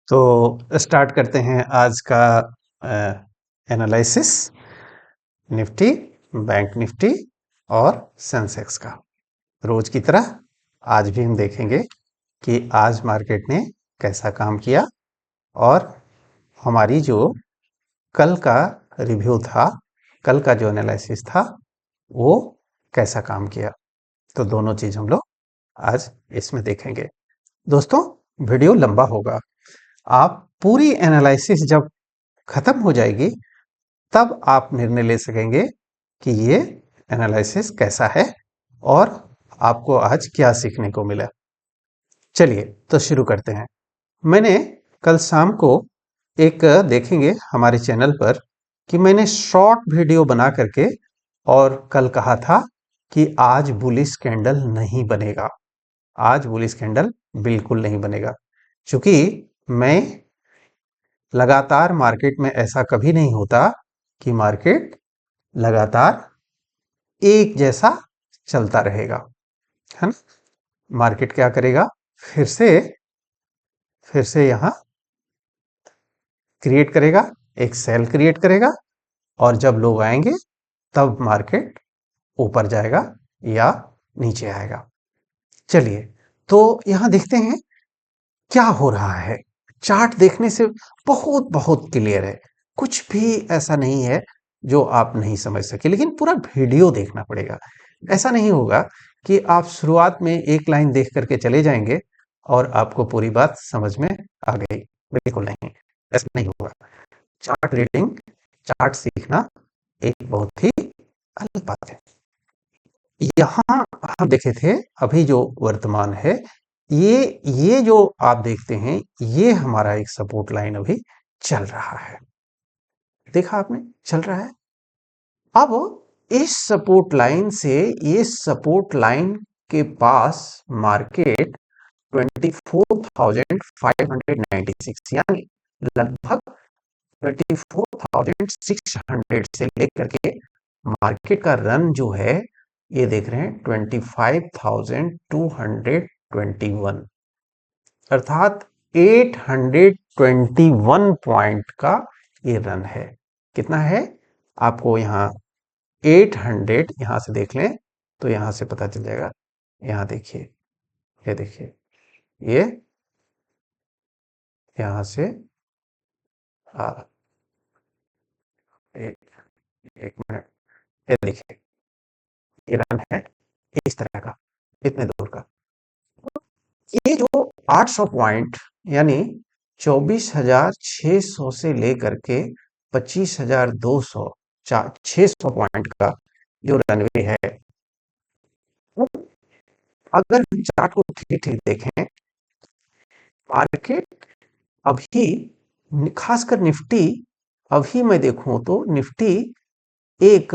तो स्टार्ट करते हैं आज का एनालिसिस निफ्टी, बैंक निफ्टी और सेंसेक्स का। रोज की तरह आज भी हम देखेंगे कि आज मार्केट ने कैसा काम किया और हमारी जो कल का रिव्यू था, कल का जो एनालिसिस था, वो कैसा काम किया। तो दोनों चीज हम लोग आज इसमें देखेंगे। दोस्तों, वीडियो लंबा होगा। आप पूरी एनालिसिस जब खत्म हो जाएगी तब आप निर्णय ले सकेंगे कि ये एनालिसिस कैसा है और आपको आज क्या सीखने को मिला। चलिए तो शुरू करते हैं। मैंने कल शाम को एक देखेंगे हमारे चैनल पर कि मैंने शॉर्ट वीडियो बना करके और कल कहा था कि आज बुलिश कैंडल नहीं बनेगा। आज बुलिश कैंडल बिल्कुल नहीं बनेगा, क्योंकि मैं लगातार मार्केट में ऐसा कभी नहीं होता कि मार्केट लगातार एक जैसा चलता रहेगा, है ना। मार्केट क्या करेगा, फिर से यहां क्रिएट करेगा, एक सेल क्रिएट करेगा और जब लोग आएंगे तब मार्केट ऊपर जाएगा या नीचे आएगा। चलिए तो यहां देखते हैं क्या हो रहा है। चार्ट देखने से बहुत बहुत क्लियर है, कुछ भी ऐसा नहीं है जो आप नहीं समझ सके, लेकिन पूरा वीडियो देखना पड़ेगा। ऐसा नहीं होगा कि आप शुरुआत में एक लाइन देख करके चले जाएंगे और आपको पूरी बात समझ में आ गई। बिल्कुल नहीं, ऐसा नहीं होगा। चार्ट रीडिंग, चार्ट सीखना एक बहुत ही अलग बात है। यहाँ हम देखे थे, अभी जो वर्तमान है, ये जो आप देखते हैं, ये हमारा एक सपोर्ट लाइन अभी चल रहा है। देखा आपने, चल रहा है। अब इस सपोर्ट लाइन से ये सपोर्ट लाइन के पास मार्केट 24,596 यानी लगभग 24,600 से लेकर के मार्केट का रन जो है, ये देख रहे हैं 25,221, अर्थात 821 पॉइंट का ये रन है। कितना है आपको यहाँ 800 यहां से देख लें तो यहां से पता चल जाएगा। यहां देखिए, ये देखिए, ये यहां से आ, एक, एक मिनट, ये देखिए, ये रन है इस तरह का, इतने दूर का। ये जो 800 पॉइंट यानी 24,600 से लेकर के 25,200, 600 पॉइंट का जो रनवे है, अगर हम चार्ट को ठीक ठीक देखें, मार्केट अभी, खासकर निफ्टी, अभी मैं देखूं तो निफ्टी एक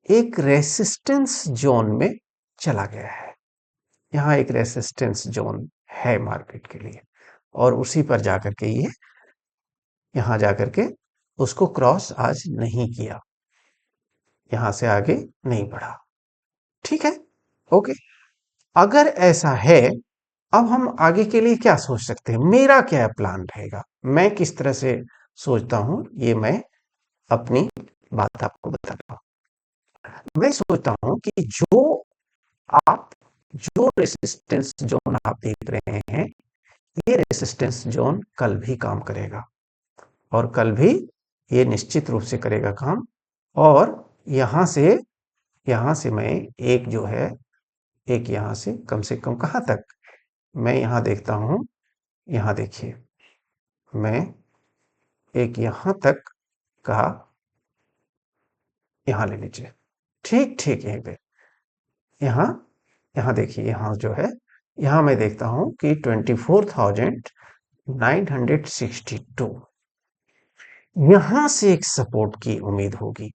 एक रेसिस्टेंस जोन में चला गया है। यहाँ एक रेसिस्टेंस जोन है मार्केट के लिए और उसी पर जाकर के ये यहां जाकर के उसको क्रॉस आज नहीं किया, यहां से आगे नहीं बढ़ा। ठीक है, ओके। अगर ऐसा है, अब हम आगे के लिए क्या सोच सकते हैं, मेरा क्या प्लान रहेगा, मैं किस तरह से सोचता हूं, ये मैं अपनी बात आपको बताता हूं। मैं सोचता हूं कि आप जो रेसिस्टेंस जोन आप देख रहे हैं, ये रेसिस्टेंस जोन कल भी काम करेगा और कल भी ये निश्चित रूप से करेगा काम। और यहां से मैं एक जो है, एक यहां से कम कहां तक, मैं यहां देखता हूं, यहां देखिए, मैं एक यहां तक का, यहां ले लीजिए, ठीक ठीक यहीं पे, यहां यहां देखिए, यहां जो है, यहां मैं देखता हूं कि 24,962, यहां से एक सपोर्ट की उम्मीद होगी,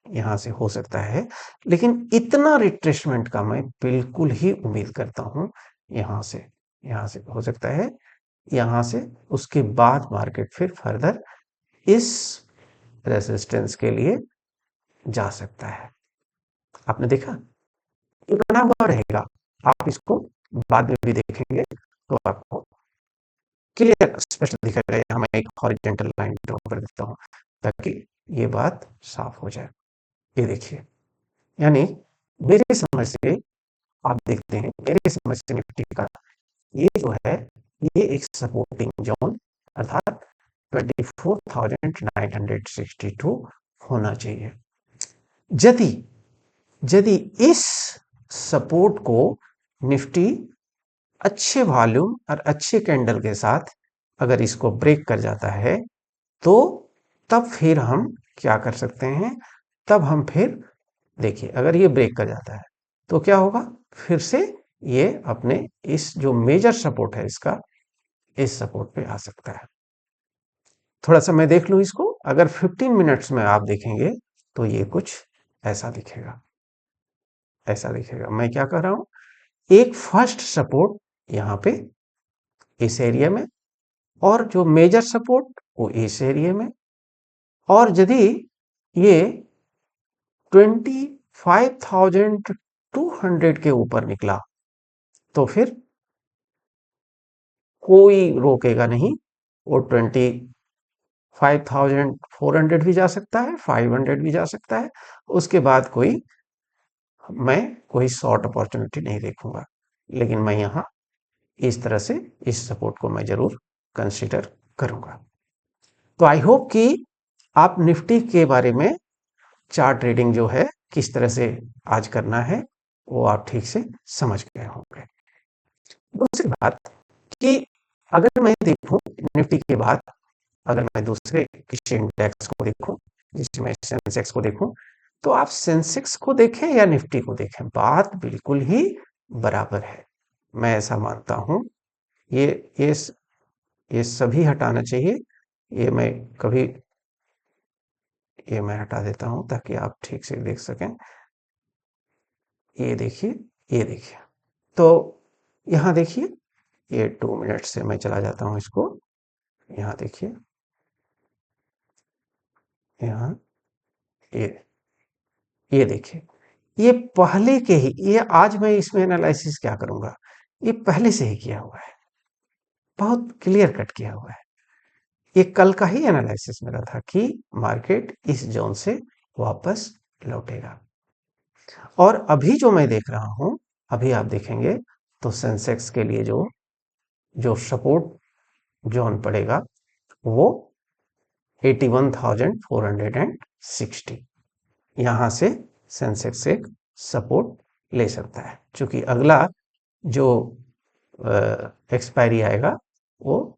यहां से हो सकता है, लेकिन इतना रिट्रेसमेंट का मैं बिल्कुल ही उम्मीद करता हूं। यहां से हो सकता है, यहां से उसके बाद मार्केट फिर फर्दर इस रेसिस्टेंस के लिए जा सकता है। आपने देखा, ये बना हुआ रहेगा, आप इसको बाद में भी देखेंगे तो आपको क्लियर स्पष्ट दिखेगा। यहाँ मैं एक हॉरिजॉन्टल लाइन ड्रॉ कर देता हूँ ताकि ये बात साफ हो जाए। ये देखिए, यानी मेरे समझ से आप देखते हैं, मेरे समझ से निफ्टी का ये जो है, ये एक सपोर्टिंग जोन अर्थात 24,962 होना चाहिए। यदि यदि इस सपोर्ट को निफ्टी अच्छे वॉल्यूम और अच्छे कैंडल के साथ अगर इसको ब्रेक कर जाता है, तो तब फिर हम क्या कर सकते हैं, तब हम फिर देखिए, अगर ये ब्रेक कर जाता है तो क्या होगा, फिर से ये अपने इस जो मेजर सपोर्ट है इसका, इस सपोर्ट पे आ सकता है। थोड़ा सा मैं देख लूं इसको, अगर 15 मिनट्स में आप देखेंगे तो ये कुछ ऐसा दिखेगा, ऐसा दिखेगा। मैं क्या कर रहा हूं, एक फर्स्ट सपोर्ट यहां पे इस एरिया में, और जो मेजर सपोर्ट वो इस एरिया में, और यदि ये 25,200 के ऊपर निकला तो फिर कोई रोकेगा नहीं, वो 25,400 भी जा सकता है, 500 भी जा सकता है। उसके बाद मैं कोई शॉर्ट अपॉर्चुनिटी नहीं देखूंगा, लेकिन मैं यहां इस तरह से इस सपोर्ट को मैं जरूर कंसीडर करूंगा। तो आई होप कि आप निफ्टी के बारे में चार्ट ट्रेडिंग जो है किस तरह से आज करना है वो आप ठीक से समझ गए होंगे। दूसरी बात कि अगर मैं देखूं निफ्टी के बाद, अगर मैं दूसरे किसी इंडेक्स को देखूं, जिसमें सेंसेक्स को देखूं, तो आप सेंसेक्स को देखें या निफ्टी को देखें, बात बिल्कुल ही बराबर है। मैं ऐसा मानता हूं। ये ये ये सभी हटाना चाहिए। ये मैं कभी ये मैं हटा देता हूं ताकि आप ठीक से देख सकें। ये देखिए, ये देखिए, तो यहां देखिए, ये 2 मिनट से मैं चला जाता हूं इसको। यहां देखिए, यहाँ ये देखिए, ये पहले के ही, ये आज मैं इसमें एनालिसिस क्या करूंगा, ये पहले से ही किया हुआ है, बहुत क्लियर कट किया हुआ है। ये कल का ही एनालिसिस मेरा था कि मार्केट इस जोन से वापस लौटेगा। और अभी जो मैं देख रहा हूं, अभी आप देखेंगे तो सेंसेक्स के लिए जो जो सपोर्ट जोन पड़ेगा वो 81,460, यहां से सेंसेक्स एक सपोर्ट ले सकता है। क्योंकि अगला जो एक्सपायरी आएगा वो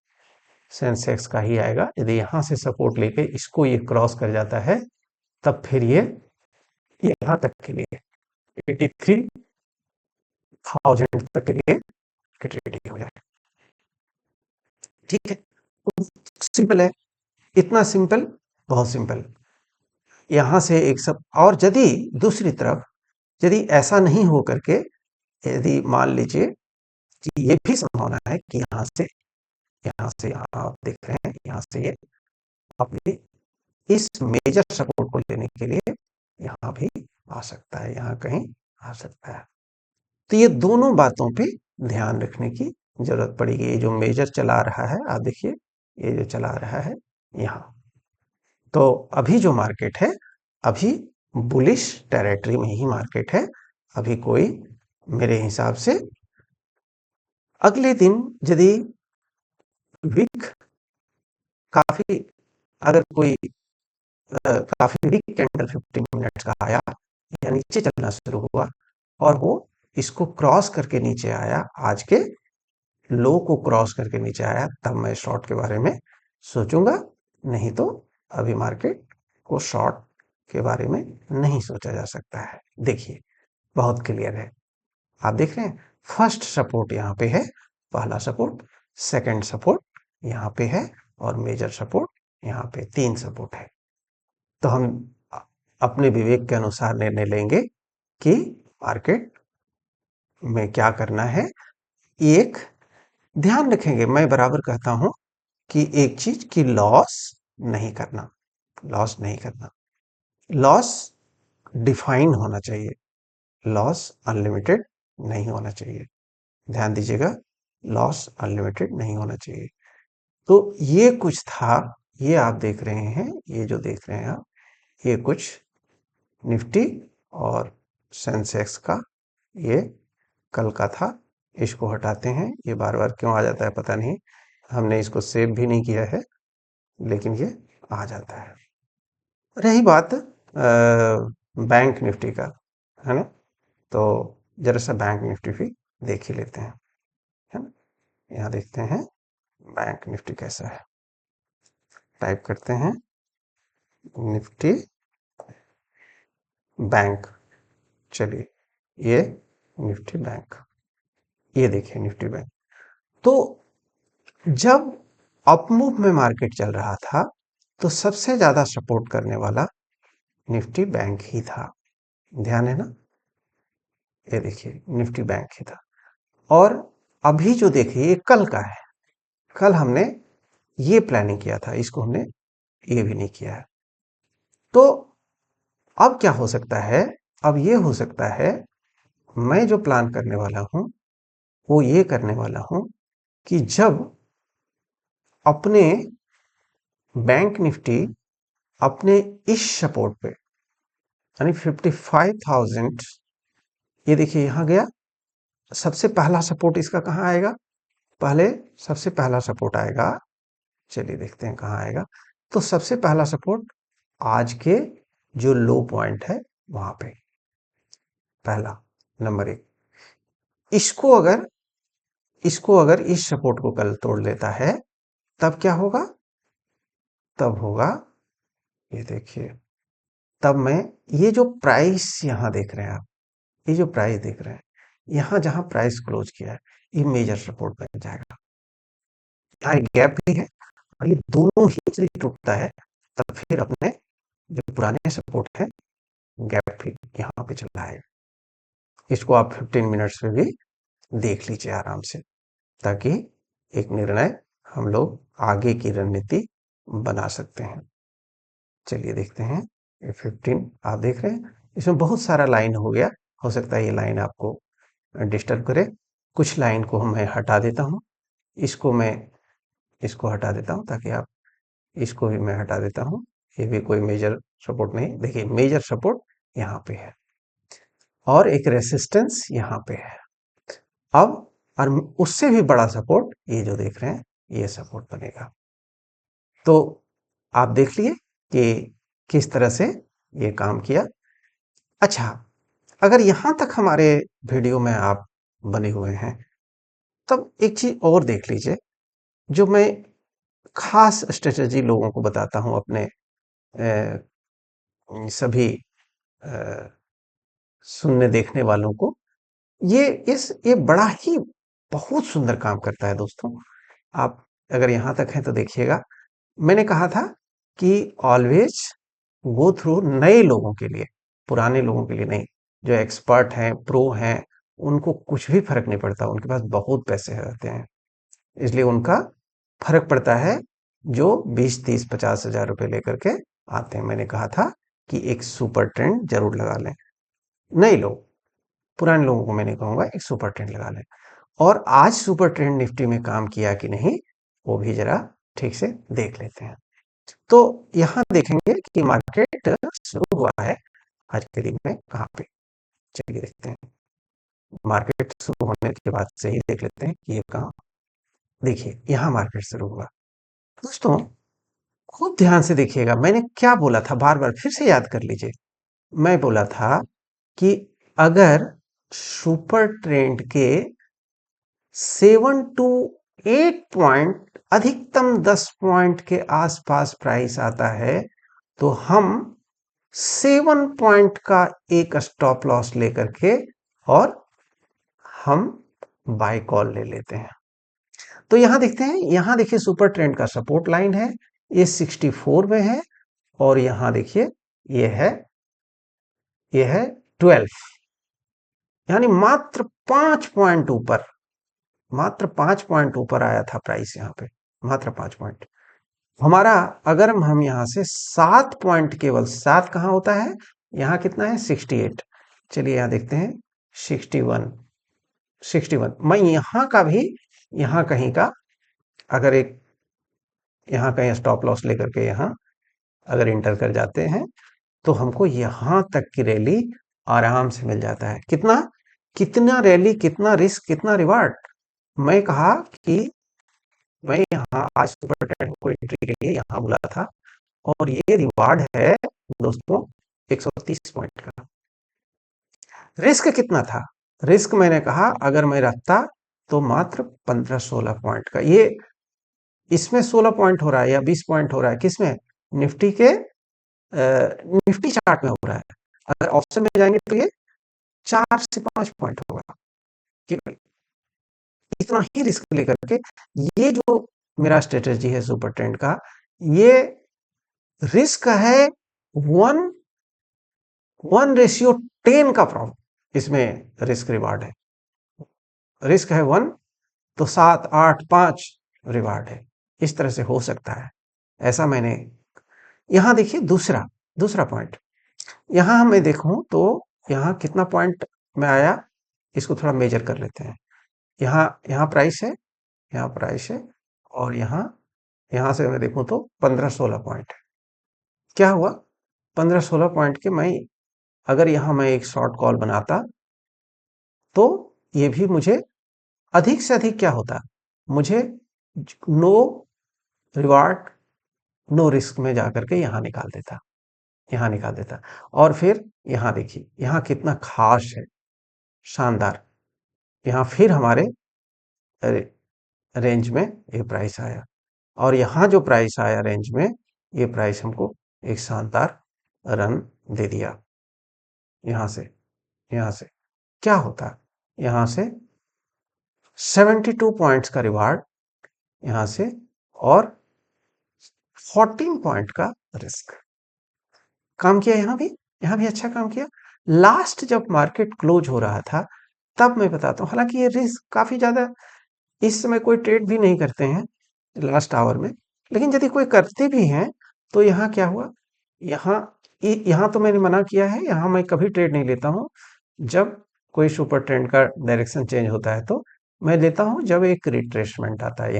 सेंसेक्स का ही आएगा। यदि यहां से सपोर्ट लेके इसको ये क्रॉस कर जाता है, तब फिर ये यहां तक के लिए 83,000 तक के लिए ट्रेडिंग हो जाए। ठीक है, सिंपल है, इतना सिंपल, बहुत सिंपल। यहां से एक सब, और यदि दूसरी तरफ यदि ऐसा नहीं हो करके, यदि मान लीजिए कि ये भी संभावना है कि यहाँ आप देख रहे हैं, यहाँ से ये अपने इस मेजर सपोर्ट को लेने के लिए यहाँ भी आ सकता है, यहाँ कहीं आ सकता है। तो ये दोनों बातों पे ध्यान रखने की जरूरत पड़ेगी। ये जो मेजर चला रहा है, आप देखिए, ये जो चला रहा है यहाँ, तो अभी जो मार्केट है, अभी बुलिश टेरिटरी में ही मार्केट है। अभी कोई मेरे हिसाब से अगले दिन यदि वीक काफी, अगर कोई काफी वीक कैंडल 15 मिनट्स का आया या नीचे चलना शुरू हुआ और वो इसको क्रॉस करके नीचे आया, आज के लो को क्रॉस करके नीचे आया, तब मैं शॉर्ट के बारे में सोचूंगा। नहीं तो अभी मार्केट को शॉर्ट के बारे में नहीं सोचा जा सकता है। देखिए, बहुत क्लियर है, आप देख रहे हैं, फर्स्ट सपोर्ट यहाँ पे है, पहला सपोर्ट, सेकंड सपोर्ट यहाँ पे है, और मेजर सपोर्ट यहाँ पे, 3 सपोर्ट है। तो हम अपने विवेक के अनुसार निर्णय लेंगे कि मार्केट में क्या करना है। एक ध्यान रखेंगे, मैं बराबर कहता हूं कि एक चीज की लॉस नहीं करना, लॉस नहीं करना, लॉस डिफाइन होना चाहिए, लॉस अनलिमिटेड नहीं होना चाहिए। ध्यान दीजिएगा, लॉस अनलिमिटेड नहीं होना चाहिए। तो ये कुछ था, ये आप देख रहे हैं, ये जो देख रहे हैं आप, ये कुछ निफ्टी और सेंसेक्स का ये कल का था। इसको हटाते हैं, ये बार बार क्यों आ जाता है पता नहीं, हमने इसको सेव भी नहीं किया है, लेकिन ये आ जाता है। रही बात बैंक निफ्टी का, है ना, तो जरा सा बैंक निफ्टी भी देख ही लेते हैं, है ना। यहाँ देखते हैं बैंक निफ्टी कैसा है, टाइप करते हैं निफ्टी बैंक। चलिए, ये निफ्टी बैंक, ये देखिए निफ्टी बैंक। तो जब अपमूव में मार्केट चल रहा था तो सबसे ज्यादा सपोर्ट करने वाला निफ्टी बैंक ही था, ध्यान है ना। ये देखिए निफ्टी बैंक ही था। और अभी जो देखिए ये कल का है, कल हमने ये प्लानिंग किया था, इसको हमने ये भी नहीं किया है। तो अब क्या हो सकता है, अब ये हो सकता है, मैं जो प्लान करने वाला हूं वो ये करने वाला हूं कि जब अपने बैंक निफ्टी अपने इस सपोर्ट पे, यानी 55,000, ये देखिए यहां गया, सबसे पहला सपोर्ट इसका कहां आएगा, पहले सबसे पहला सपोर्ट आएगा, चलिए देखते हैं कहां आएगा। तो सबसे पहला सपोर्ट आज के जो लो पॉइंट है वहां पे, पहला नंबर 1। इसको अगर इस सपोर्ट को कल तोड़ लेता है तब क्या होगा, तब होगा, ये देखिए, तब मैं, ये जो प्राइस यहां देख रहे हैं आप, ये जो प्राइस देख रहे हैं, यहां जहां प्राइस क्लोज किया है, ये मेजर सपोर्ट बन जाएगा। यहाँ गैप भी है, और ये दोनों ही यदि टूटता है तब फिर अपने जो पुराने सपोर्ट है, गैप भी यहाँ पे चल रहा है। इसको आप 15 मिनट्स में भी देख लीजिए आराम से, ताकि एक निर्णय हम लोग आगे की रणनीति बना सकते हैं। चलिए देखते हैं, ये 15 आप देख रहे हैं, इसमें बहुत सारा लाइन हो गया, हो सकता है ये लाइन आपको डिस्टर्ब करे। कुछ लाइन को मैं हटा देता हूँ, इसको मैं, इसको हटा देता हूँ ताकि आप, इसको भी मैं हटा देता हूँ, ये भी कोई मेजर सपोर्ट नहीं, देखिए मेजर सपोर्ट यहाँ पे है और एक रेसिस्टेंस यहाँ पे है। अब और उससे भी बड़ा सपोर्ट ये जो देख रहे हैं, ये सपोर्ट बनेगा। तो आप देख लिए कि किस तरह से ये काम किया। अच्छा, अगर यहां तक हमारे वीडियो में आप बने हुए हैं, तब एक चीज और देख लीजिए, जो मैं खास स्ट्रेटेजी लोगों को बताता हूं, अपने सभी अ, सुनने देखने वालों को, ये बड़ा ही बहुत सुंदर काम करता है दोस्तों। आप अगर यहां तक हैं तो देखिएगा, मैंने कहा था कि ऑलवेज गो थ्रू नए लोगों के लिए, पुराने लोगों के लिए नहीं। जो एक्सपर्ट हैं, प्रो हैं, उनको कुछ भी फर्क नहीं पड़ता, उनके पास बहुत पैसे रहते हैं, इसलिए उनका फर्क पड़ता है जो 20 30 50 हजार रुपए लेकर के आते हैं। मैंने कहा था कि एक सुपर ट्रेंड जरूर लगा लें, नए लोग, पुराने लोगों को मैं नहीं कहूंगा, एक सुपर ट्रेंड लगा लें। और आज सुपर ट्रेंड निफ्टी में काम किया कि नहीं, वो भी जरा ठीक से देख लेते हैं। तो यहां देखेंगे कि मार्केट शुरू हुआ है आज के दिन में कहां पे, चलिए देखते हैं। मार्केट शुरू होने के बाद से ही देख लेते हैं कि ये कहां, देखिए यहां मार्केट शुरू हुआ। दोस्तों खूब ध्यान से देखिएगा, मैंने क्या बोला था, बार बार फिर से याद कर लीजिए। मैं बोला था कि अगर सुपर ट्रेंड के 7 टू 8 पॉइंट, अधिकतम 10 पॉइंट के आसपास प्राइस आता है, तो हम 7 पॉइंट का एक स्टॉप लॉस लेकर के और हम बाय कॉल ले लेते हैं। तो यहां देखते हैं, यहां देखिए सुपर ट्रेंड का सपोर्ट लाइन है, ये 64 में है, और यहां देखिए ये है 12, यानी मात्र 5 पॉइंट ऊपर, मात्र 5 पॉइंट ऊपर आया था प्राइस यहाँ पे, मात्र 5 पॉइंट। हमारा अगर हम यहां से 7 पॉइंट, केवल 7 कहां होता है, यहां कितना है 68, चलिए यहां देखते हैं 61, 61, मैं यहां का भी, यहां कहीं का अगर एक यहाँ कहीं स्टॉप लॉस लेकर के यहाँ अगर इंटर कर जाते हैं तो हमको यहाँ तक की रैली आराम से मिल जाता है। कितना कितना रैली, कितना रिस्क, कितना रिवार्ड। मैं कहा कि मैं यहाँ आज सुपर ट्रेंड को एंट्री के लिए यहाँ बुला था और ये रिवार्ड है दोस्तों 130 पॉइंट का। रिस्क कितना था? रिस्क मैंने कहा अगर मैं रखता तो मात्र 15-16 पॉइंट का। ये इसमें 16 पॉइंट हो रहा है या 20 पॉइंट हो रहा है, किसमें? निफ्टी के निफ्टी चार्ट में हो रहा है। अगर ऑप्शन में जाएंगे तो ये 4 से 5 पॉइंट होगा। इतना ही रिस्क लेकर के ये जो मेरा स्ट्रेटेजी है सुपर ट्रेंड का, ये रिस्क है 1:10 का प्रॉफिट। इसमें रिस्क रिवार्ड है। रिस्क है 1 तो 7, 8, 5 रिवार्ड है। इस तरह से हो सकता है। ऐसा मैंने यहां देखिए दूसरा पॉइंट। यहां मैं देखूं तो यहां कितना पॉइंट में आया, इसको थोड़ा मेजर कर लेते हैं। यहाँ प्राइस है, यहाँ प्राइस है और यहाँ से मैं देखूं तो 15-16 पॉइंट है। क्या हुआ? 15-16 पॉइंट के मैं अगर यहाँ मैं एक शॉर्ट कॉल बनाता तो ये भी मुझे अधिक से अधिक क्या होता, मुझे नो रिवार्ड नो रिस्क में जाकर के यहाँ निकाल देता। और फिर यहाँ देखिए यहाँ कितना खास है, शानदार। यहाँ फिर हमारे रेंज में ये प्राइस आया और यहाँ जो प्राइस आया रेंज में, ये प्राइस हमको एक शानदार रन दे दिया। यहाँ से क्या होता, यहाँ से 72 पॉइंट्स का रिवार्ड यहाँ से और 14 पॉइंट का रिस्क। काम किया यहाँ भी अच्छा काम किया। लास्ट जब मार्केट क्लोज हो रहा था तब मैं बताता हूँ, हालांकि ये रिस्क काफी ज्यादा, इस समय कोई ट्रेड भी नहीं करते हैं लास्ट आवर में, लेकिन यदि कोई करते भी हैं तो यहाँ क्या हुआ, यहाँ तो मैंने मना किया है, यहाँ मैं कभी ट्रेड नहीं लेता हूँ। जब कोई सुपर ट्रेंड का डायरेक्शन चेंज होता है तो मैं लेता हूँ जब एक रिट्रेसमेंट आता है।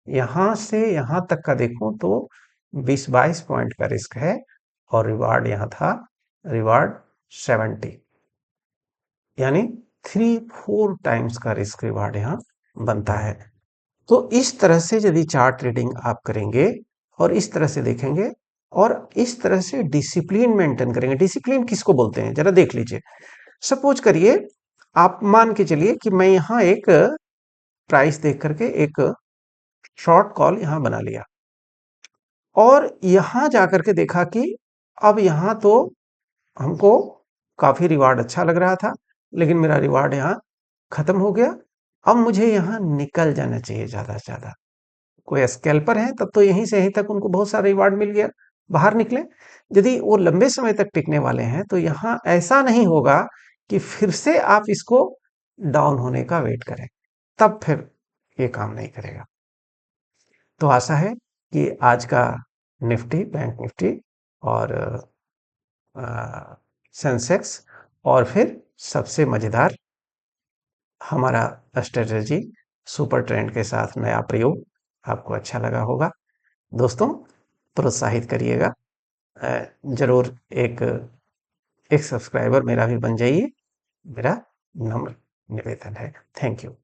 यहाँ से यहाँ तक का देखूं तो 20-22 पॉइंट का रिस्क है और रिवार्ड यहाँ था, रिवार्ड 70, यानी 3-4 टाइम्स का रिस्क रिवार्ड यहाँ बनता है। तो इस तरह से यदि चार्ट ट्रेडिंग आप करेंगे और इस तरह से देखेंगे और इस तरह से डिसिप्लिन मेंटेन करेंगे। डिसिप्लिन किसको बोलते हैं जरा देख लीजिए। सपोज करिए, आप मान के चलिए कि मैं यहाँ एक प्राइस देख करके एक शॉर्ट कॉल यहाँ बना लिया और यहाँ जाकर के देखा कि अब यहाँ तो हमको काफी रिवार्ड अच्छा लग रहा था, लेकिन मेरा रिवार्ड यहाँ खत्म हो गया। अब मुझे यहाँ निकल जाना चाहिए ज्यादा से ज्यादा। कोई स्कैल्पर है तब तो यहीं से यहीं तक उनको बहुत सारा रिवार्ड मिल गया, बाहर निकले। यदि वो लंबे समय तक टिकने वाले हैं तो यहाँ ऐसा नहीं होगा कि फिर से आप इसको डाउन होने का वेट करें, तब फिर ये काम नहीं करेगा। तो आशा है कि आज का निफ्टी, बैंक निफ्टी और सेंसेक्स और फिर सबसे मजेदार हमारा स्ट्रेटेजी सुपर ट्रेंड के साथ नया प्रयोग आपको अच्छा लगा होगा। दोस्तों प्रोत्साहित करिएगा, जरूर एक सब्सक्राइबर मेरा भी बन जाइए, मेरा नम्र निवेदन है। Thank you.